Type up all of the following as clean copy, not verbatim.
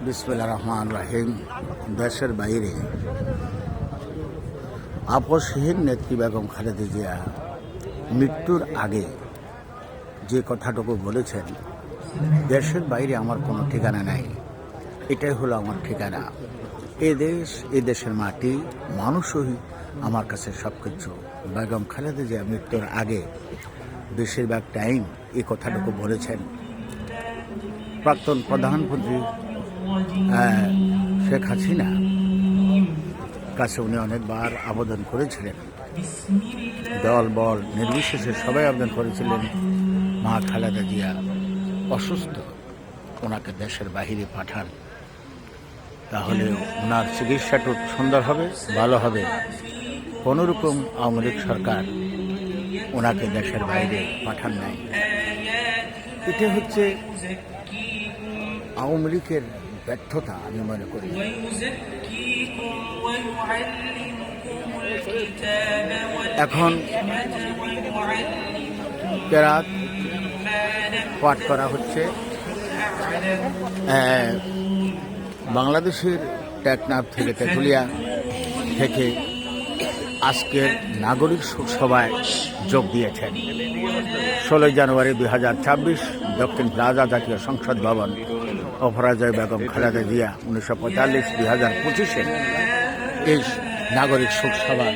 বিসমিল্লাহির রহমানির রহিম। দেশের বাইরে আপসহীন নেত্রী বেগম খালেদা জিয়া মৃত্যুর আগে যে কথাটুকু বলেছেন, দেশের বাইরে আমার কোনো ঠিকানা নাই, এটাই হলো আমার ঠিকানা। এ দেশ, এ দেশের মাটি, মানুষই আমার কাছে সব কিছু। বেগম খালেদা জিয়া মৃত্যুর আগে বেশিরভাগ টাইম এই কথাটুকু বলেছেন। প্রাক্তন প্রধানমন্ত্রী শেখ হাসিনা কাছে উনি অনেকবার আবেদন করেছিলেন, দল বল নির্বিশেষে সবাই আবেদন করেছিলেন, মা খালেদা জিয়া অসুস্থ, ওনাকে দেশের বাহিরে পাঠান, তাহলে ওনার চিকিৎসাটা সুন্দর হবে, ভালো হবে। কোনোরকম আওয়ামী লীগ সরকার ওনাকে দেশের বাইরে পাঠান নাই। এটা হচ্ছে আওয়ামী লীগের ব্যর্থতা আমি মনে করি। এখন কেরাত পাঠ করা হচ্ছে বাংলাদেশের টেকনাফ থেকে তেঁতুলিয়া থেকে আজকের নাগরিক সভায় যোগ দিয়েছেন। 16 জানুয়ারি 2026 দক্ষিণ প্লাজা জাতীয় সংসদ ভবন, অপরাজয় বেগম খালেদা জিয়া 1945-2025 এই নাগরিক শোক সভা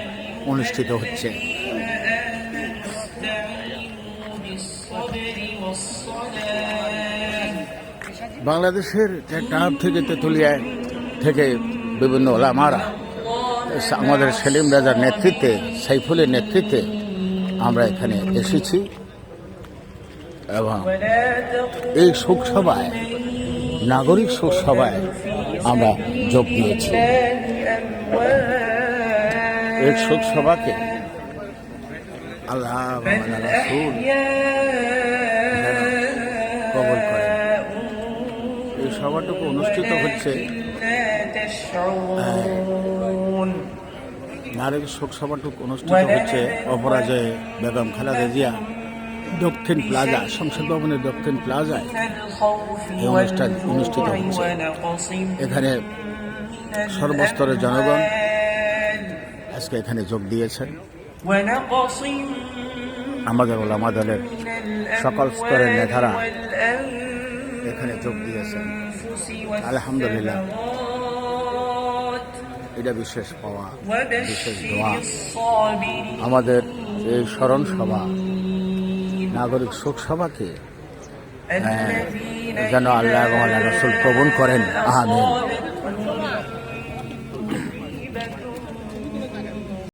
অনুষ্ঠিত হচ্ছে। বাংলাদেশের টেকনাফ থেকে তেঁতুলিয়া থেকে বিভিন্ন ওলামারা আমাদের সেলিম রাজার নেতৃত্বে, সাইফুলের নেতৃত্বে আমরা এখানে এসেছি এবং এই শোকসভায়, নাগরিক শোকসভায় আমরা যোগ দিয়েছি। এই শোকসভাকে আল্লাহ রাসূল কবুল করেন। এই সভাটুকু অনুষ্ঠিত হচ্ছে নারী শোক সভাটুকু অনুষ্ঠিত হচ্ছে অপরাজয় বেগম খালেদা জিয়া দক্ষিণ প্লাজা, সংসদ ভবনের দক্ষিণ প্লাজায় এই অনুষ্ঠান অনুষ্ঠিত হচ্ছে। এখানে সর্বস্তরের জনগণ আজকে এখানে যোগ দিয়েছেন। আমাদের ওলামা দলের সকল স্তরের নেতারা এখানে যোগ দিয়েছেন। আলহামদুলিল্লাহ, এটা বিশেষ পাওয়া, বিশেষ দোয়া। আমাদের এই স্মরণ সভা, নাগরিক শোক সভাকে যেন আল্লাহ এবং আল্লাহ রাসূল কবুল করেন। আমিন।